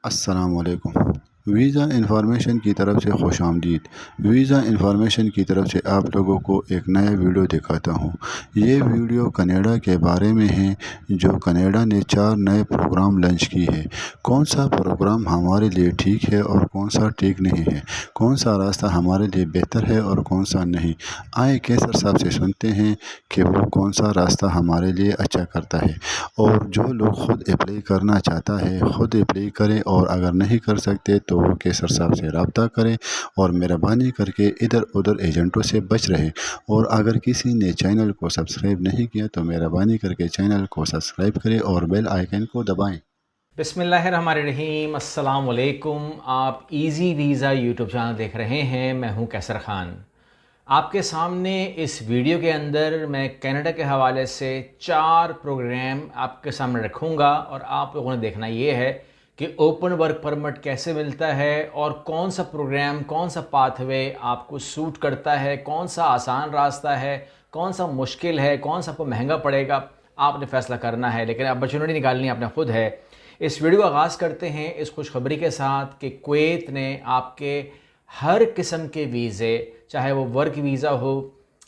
अस्सलामुअलैकुम। Visa information की तरफ से खुशामदीद। वीज़ा इंफॉर्मेशन की तरफ से आप लोगों को एक नया वीडियो दिखाता हूँ। ये वीडियो कनाडा के बारे में है, जो कनाडा ने 4 नए प्रोग्राम लॉन्च किए हैं। कौन सा प्रोग्राम हमारे लिए ठीक है और कौन सा ठीक नहीं है, कौन सा रास्ता हमारे लिए बेहतर है और कौन सा नहीं। आए कैसर साहब से सुनते हैं कि वो कौन सा रास्ता हमारे लिए अच्छा करता है। और जो लोग ख़ुद अप्लाई करना चाहता है ख़ुद अप्लाई करें, और अगर नहीं कर सकते तो वो केसर साहब से रब्ता करें और मेहरबानी करके इधर उधर एजेंटों से बच रहें। और अगर किसी ने चैनल को सब्सक्राइब नहीं किया तो मेहरबानी करके चैनल को सब्सक्राइब करें और बेल आइकन को दबाएं। बिस्मिल्लाहिर्रहमानिर्रहीम, अस्सलाम वालेकुम। आप इजी वीज़ा यूट्यूब चैनल देख रहे हैं। मैं हूं कैसर ख़ान। आपके सामने इस वीडियो के अंदर मैं कनाडा के हवाले से 4 प्रोग्राम आपके सामने रखूंगा और आप लोगों ने देखना ये है कि ओपन वर्क परमिट कैसे मिलता है और कौन सा प्रोग्राम, कौन सा पाथवे आपको सूट करता है, कौन सा आसान रास्ता है, कौन सा मुश्किल है, कौन सा आपको महंगा पड़ेगा। आपने फ़ैसला करना है, लेकिन अपॉर्चुनिटी निकालनी आपने खुद है। इस वीडियो का आगाज़ करते हैं इस खुशखबरी के साथ कि कुवैत ने आपके हर किस्म के वीज़े, चाहे वो वर्क वीज़ा हो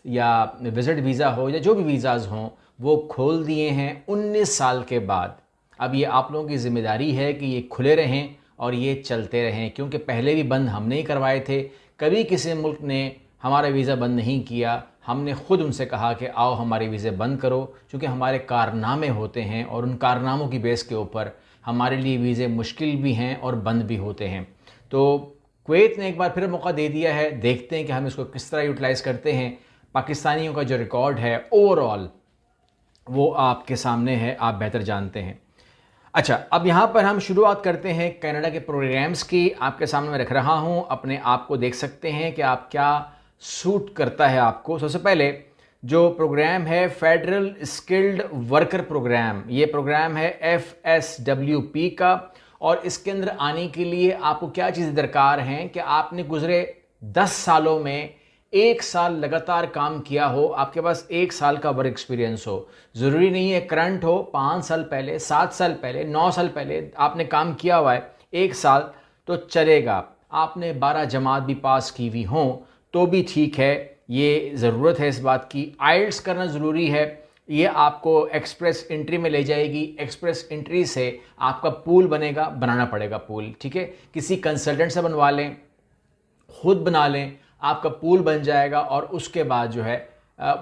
या विज़िट वीज़ा हो या जो भी वीज़ाज़ हों, वो खोल दिए हैं 19 साल के बाद। अब ये आप लोगों की ज़िम्मेदारी है कि ये खुले रहें और ये चलते रहें, क्योंकि पहले भी बंद हमने ही करवाए थे। कभी किसी मुल्क ने हमारा वीज़ा बंद नहीं किया। हमने ख़ुद उनसे कहा कि आओ हमारे वीज़े बंद करो, क्योंकि हमारे कारनामे होते हैं और उन कारनामों की बेस के ऊपर हमारे लिए वीज़े मुश्किल भी हैं और बंद भी होते हैं। तो कुवैत ने एक बार फिर मौका दे दिया है। देखते हैं कि हम इसको किस तरह यूटिलाइज़ करते हैं। पाकिस्तानियों का जो रिकॉर्ड है ओवरऑल वो आपके सामने है, आप बेहतर जानते हैं। अच्छा, अब यहाँ पर हम शुरुआत करते हैं कनाडा के प्रोग्राम्स की। आपके सामने मैं रख रहा हूँ, अपने आप को देख सकते हैं कि आप क्या सूट करता है आपको। सबसे पहले जो प्रोग्राम है फेडरल स्किल्ड वर्कर प्रोग्राम, ये प्रोग्राम है FSWP का। और इसके अंदर आने के लिए आपको क्या चीज़ें दरकार हैं कि आपने गुजरे 10 सालों में 1 साल लगातार काम किया हो, आपके पास 1 साल का वर्क एक्सपीरियंस हो। ज़रूरी नहीं है करंट हो, 5 साल पहले, 7 साल पहले, 9 साल पहले आपने काम किया हुआ है 1 साल तो चलेगा। आपने 12 जमात भी पास की हुई हों तो भी ठीक है। ये ज़रूरत है इस बात की। आइल्स करना ज़रूरी है। ये आपको एक्सप्रेस एंट्री में ले जाएगी। एक्सप्रेस एंट्री से आपका पूल बनेगा, बनाना पड़ेगा पूल, ठीक है। किसी कंसल्टेंट से बनवा लें, खुद बना लें, आपका पूल बन जाएगा। और उसके बाद जो है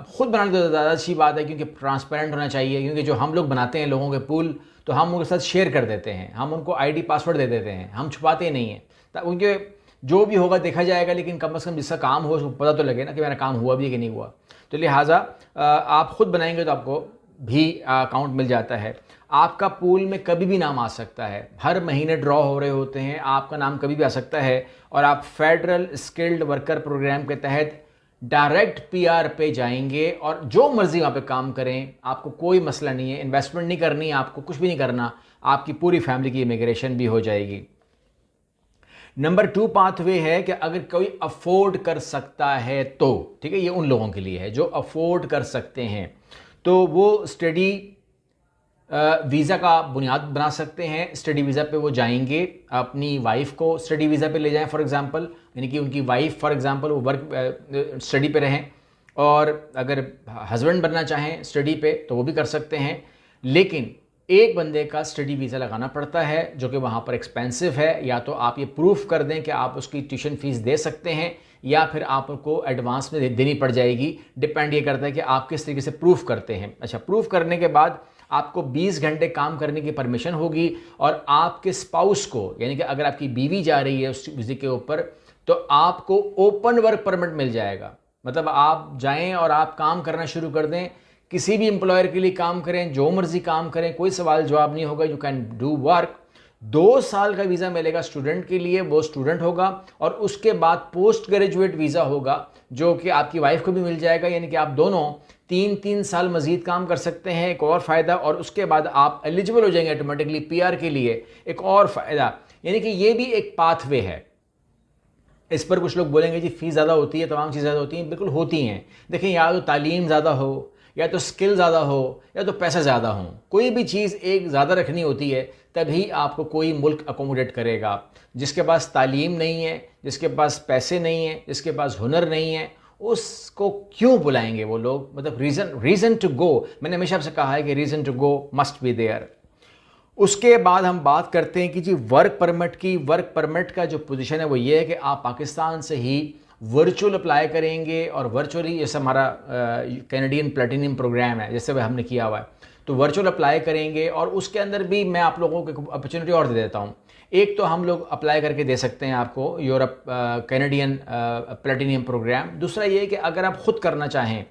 खुद बनाने तो ज़्यादा अच्छी बात है, क्योंकि ट्रांसपेरेंट होना चाहिए। क्योंकि जो हम लोग बनाते हैं लोगों के पूल, तो हम उनके साथ शेयर कर देते हैं, हम उनको ID पासवर्ड दे देते हैं, हम छुपाते नहीं हैं। उनके जो भी होगा देखा जाएगा, लेकिन कम से कम जिसका काम हो उसको पता तो लगे ना कि मेरा काम हुआ भी है कि नहीं हुआ। तो लिहाजा आप खुद बनाएंगे तो आपको भी अकाउंट मिल जाता है। आपका पूल में कभी भी नाम आ सकता है, हर महीने ड्रॉ हो रहे होते हैं, आपका नाम कभी भी आ सकता है। और आप फेडरल स्किल्ड वर्कर प्रोग्राम के तहत डायरेक्ट PR पे जाएंगे और जो मर्जी वहाँ पे काम करें, आपको कोई मसला नहीं है। इन्वेस्टमेंट नहीं करनी, आपको कुछ भी नहीं करना, आपकी पूरी फैमिली की इमिग्रेशन भी हो जाएगी। नंबर 2 पाथवे है कि अगर कोई अफोर्ड कर सकता है तो, ठीक है, ये उन लोगों के लिए है जो अफोर्ड कर सकते हैं, तो वो स्टडी वीज़ा का बुनियाद बना सकते हैं। स्टडी वीज़ा पे वो जाएंगे, अपनी वाइफ को स्टडी वीज़ा पे ले जाएं फॉर एग्जांपल, यानी कि उनकी वाइफ फॉर एग्जांपल वो वर्क स्टडी पे रहें। और अगर हस्बैंड बनना चाहें स्टडी पे तो वो भी कर सकते हैं। लेकिन एक बंदे का स्टडी वीज़ा लगाना पड़ता है, जो कि वहाँ पर एक्सपेंसिव है। या तो आप ये प्रूफ कर दें कि आप उसकी ट्यूशन फ़ीस दे सकते हैं, या फिर आपको एडवांस में देनी पड़ जाएगी। डिपेंड ये करता है कि आप किस तरीके से प्रूफ करते हैं। अच्छा, प्रूफ करने के बाद आपको 20 घंटे काम करने की परमिशन होगी। और आपके स्पाउस को, यानी कि अगर आपकी बीवी जा रही है उस वीज़े के ऊपर, तो आपको ओपन वर्क परमिट मिल जाएगा। मतलब आप जाएं और आप काम करना शुरू कर दें, किसी भी एम्प्लॉयर के लिए काम करें, जो मर्जी काम करें, कोई सवाल जवाब नहीं होगा। You can do work. 2 साल का वीज़ा मिलेगा स्टूडेंट के लिए, वो स्टूडेंट होगा। और उसके बाद पोस्ट ग्रेजुएट वीज़ा होगा, जो कि आपकी वाइफ को भी मिल जाएगा। यानी कि आप दोनों 3-3 साल मजीद काम कर सकते हैं, एक और फ़ायदा। और उसके बाद आप एलिजिबल हो जाएंगे ऑटोमेटिकली PR के लिए, एक और फ़ायदा। यानी कि ये भी एक पाथवे है। इस पर कुछ लोग बोलेंगे जी फ़ीस ज़्यादा होती है, तमाम चीज़ें ज़्यादा होती हैं। बिल्कुल होती हैं। देखिए, या तो तालीम ज़्यादा हो, या तो स्किल ज़्यादा हो, या तो पैसा ज़्यादा हो। कोई भी चीज़ एक ज़्यादा रखनी होती है तभी आपको कोई मुल्क अकोमोडेट करेगा। जिसके पास तालीम नहीं है, जिसके पास पैसे नहीं है, जिसके पास हुनर नहीं है, उसको क्यों बुलाएंगे वो लोग? मतलब रीज़न टू गो, मैंने हमेशा आपसे कहा है कि reason to go must be there. उसके बाद हम बात करते हैं कि जी वर्क परमिट की। वर्क परमिट का जो पोजीशन है वो ये है कि आप पाकिस्तान से ही वर्चुअल अप्लाई करेंगे, और वर्चुअली जैसे हमारा कैनेडियन प्लेटिनियम प्रोग्राम है जैसे वह हमने किया हुआ है, तो वर्चुअल अप्लाई करेंगे। और उसके अंदर भी मैं आप लोगों को अपॉर्चुनिटी और दे देता हूँ। एक तो हम लोग अप्लाई करके दे सकते हैं आपको यूरोप कैनेडियन प्लेटिनियम प्रोग्राम। दूसरा ये है कि अगर आप ख़ुद करना चाहें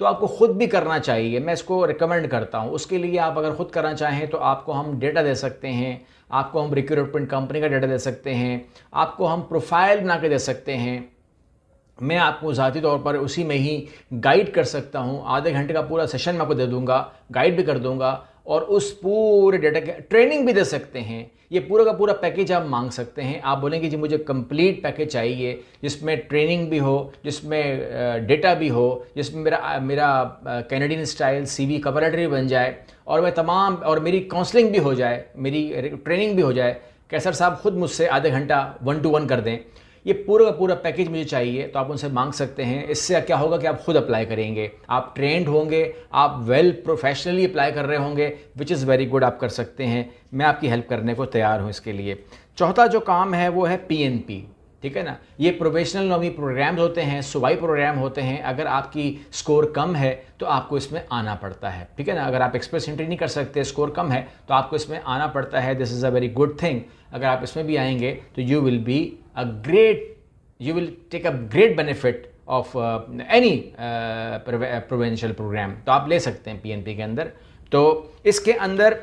तो आपको ख़ुद भी करना चाहिए, मैं इसको रिकमेंड करता हूँ। उसके लिए आप अगर ख़ुद करना चाहें तो आपको हम डेटा दे सकते हैं, आपको हम रिक्रूटमेंट कंपनी का डेटा दे सकते हैं, आपको हम प्रोफाइल बना के दे सकते हैं। मैं आपको ज़ाती तौर पर उसी में ही गाइड कर सकता हूँ। आधे घंटे का पूरा सेशन मैं आपको दे दूँगा, गाइड भी कर दूँगा, और उस पूरे डेटा के ट्रेनिंग भी दे सकते हैं। ये पूरा का पूरा पैकेज आप मांग सकते हैं। आप बोलेंगे जी मुझे कंप्लीट पैकेज चाहिए, जिसमें ट्रेनिंग भी हो, जिसमें डेटा भी हो, जिसमें मेरा Canadian style CV cover letter भी बन जाए, और मैं तमाम और मेरी काउंसलिंग भी हो जाए, मेरी ट्रेनिंग भी हो जाए। कैसर साहब खुद मुझसे आधे घंटा 1 to 1 कर दें। ये पूरा का पूरा पैकेज मुझे चाहिए, तो आप उनसे मांग सकते हैं। इससे क्या होगा कि आप खुद अप्लाई करेंगे, आप ट्रेंड होंगे, आप वेल प्रोफेशनली अप्लाई कर रहे होंगे, विच इज़ वेरी गुड। आप कर सकते हैं, मैं आपकी हेल्प करने को तैयार हूँ इसके लिए। चौथा जो काम है वो है PNP, ठीक है ना। ये प्रोफेशनल नॉमी प्रोग्राम्स होते हैं, सूबाई प्रोग्राम होते हैं। अगर आपकी स्कोर कम है तो आपको इसमें आना पड़ता है, ठीक है ना। अगर आप एक्सप्रेस एंट्री नहीं कर सकते, स्कोर कम है, तो आपको इसमें आना पड़ता है। This is a very good thing. अगर आप इसमें भी आएंगे तो you will take a great benefit of any provincial program. तो आप ले सकते हैं PNP के अंदर। तो इसके अंदर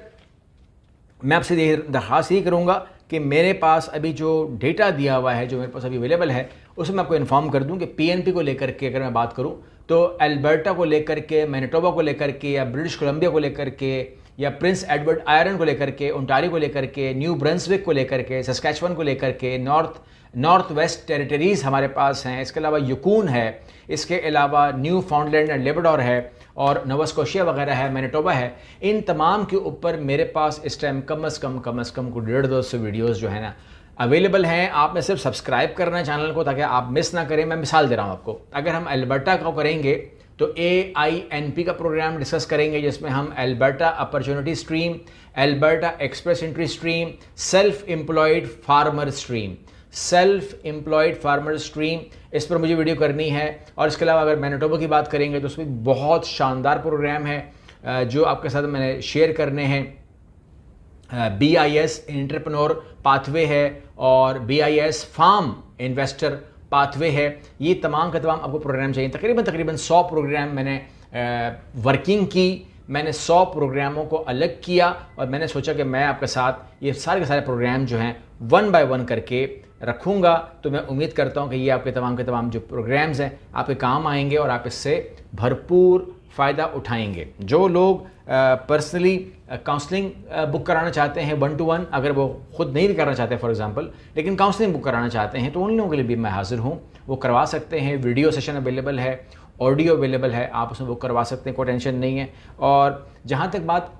मैं आपसे दरख्वास्त ही करूँगा कि मेरे पास अभी जो डेटा दिया हुआ है, जो मेरे पास अभी अवेलेबल है, उसमें मैं आपको इन्फॉर्म कर दूं कि PNP को लेकर के अगर मैं बात करूं तो अल्बर्टा को लेकर के, मैनिटोबा को लेकर के, या ब्रिटिश कोलंबिया को लेकर के, या प्रिंस एडवर्ड आयरन को लेकर के, ओंटारियो को लेकर के, न्यू ब्रंसविक को लेकर के, सस्कैचुअन को लेकर के, नॉर्थ वेस्ट टेरिटरीज़ हमारे पास हैं। इसके अलावा यूकून है, इसके अलावा न्यू फाउंडलैंड एंड लेब्राडोर है, और नोवा स्कोशिया वगैरह है, मैनिटोबा है। इन तमाम के ऊपर मेरे पास इस टाइम कम से कम को 150-200 वीडियोज़ जो है ना अवेलेबल हैं। आपने सिर्फ सब्सक्राइब करना है चैनल को, ताकि आप मिस ना करें। मैं मिसाल दे रहा हूँ आपको। अगर हम अल्बर्टा को करेंगे तो AINP का प्रोग्राम डिस्कस करेंगे, जिसमें हम Alberta opportunity stream, Alberta express entry stream, self employed farmer stream, इस पर मुझे वीडियो करनी है। और इसके अलावा अगर मैनिटोबा की बात करेंगे तो उसमें बहुत शानदार प्रोग्राम है जो आपके साथ मैंने शेयर करने हैं। BIS एंटरप्रेन्योर पाथवे है, और BIS फार्म इन्वेस्टर पाथवे है। ये तमाम का तमाम आपको प्रोग्राम चाहिए। तकरीबन 100 प्रोग्राम मैंने वर्किंग की। मैंने 100 प्रोग्रामों को अलग किया, और मैंने सोचा कि मैं आपके साथ ये सारे के सारे प्रोग्राम जो हैं 1 by 1 करके रखूँगा। तो मैं उम्मीद करता हूँ कि ये आपके तमाम जो प्रोग्राम्स हैं आपके काम आएंगे, और आप इससे भरपूर फ़ायदा उठाएंगे। जो लोग पर्सनली काउंसलिंग बुक कराना चाहते हैं 1 to 1, अगर वो ख़ुद नहीं भी करना चाहते फॉर एग्जांपल, लेकिन काउंसलिंग बुक कराना चाहते हैं, तो उन लोगों के लिए भी मैं हाज़िर हूँ। वो करवा सकते हैं। वीडियो सेशन अवेलेबल है, ऑडियो अवेलेबल है, आप उसमें बुक करवा सकते हैं, कोई टेंशन नहीं है। और जहाँ तक बात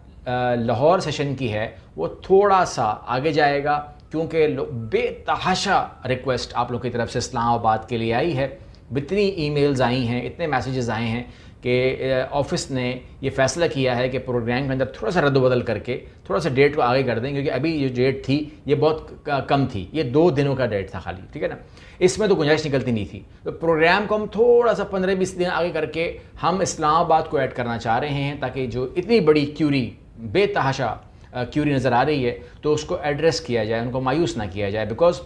लाहौर सेशन की है, वो थोड़ा सा आगे जाएगा, क्योंकि बेतहाशा रिक्वेस्ट आप लोग की तरफ से इस्लामाबाद के लिए आई है। इतनी ईमेल्स आई हैं, इतने मैसेजेस आए हैं कि ऑफिस ने ये फ़ैसला किया है कि प्रोग्राम के अंदर थोड़ा सा रद्द-बदल करके थोड़ा सा डेट को आगे कर दें, क्योंकि अभी जो डेट थी ये बहुत कम थी, ये 2 दिनों का डेट था खाली, ठीक है ना। इसमें तो गुंजाइश निकलती नहीं थी। तो प्रोग्राम को हम थोड़ा सा 15-20 दिन आगे करके हम इस्लामाबाद को ऐड करना चाह रहे हैं, ताकि जो इतनी बड़ी क्यूरी, बेतहाशा क्यूरी नज़र आ रही है, तो उसको एड्रेस किया जाए, उनको मायूस ना किया जाए। बिकॉज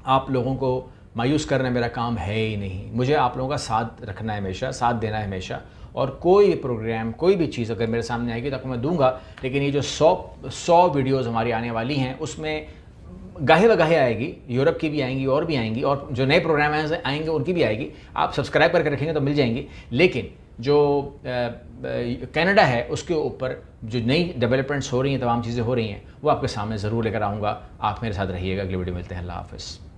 आप लोगों को मायूस करना मेरा काम है ही नहीं। मुझे आप लोगों का साथ रखना है, हमेशा साथ देना है हमेशा। और कोई प्रोग्राम, कोई भी चीज़ अगर मेरे सामने आएगी तो आपको मैं दूंगा। लेकिन ये जो 100 वीडियोज़ हमारी आने वाली हैं, उसमें गाहे वगाहे आएगी, यूरोप की भी आएंगी और भी आएंगी, और जो नए प्रोग्राम आएंगे उनकी भी आएगी। आप सब्सक्राइब करके रखेंगे तो मिल जाएंगी। लेकिन जो कनाडा है उसके ऊपर जो नई डेवलपमेंट्स हो रही हैं, तमाम चीज़ें हो रही हैं, वो आपके सामने ज़रूर लेकर आऊँगा। आप मेरे साथ रहिएगा। अगली वीडियो मिलते हैं। अल्लाह हाफ़िज़।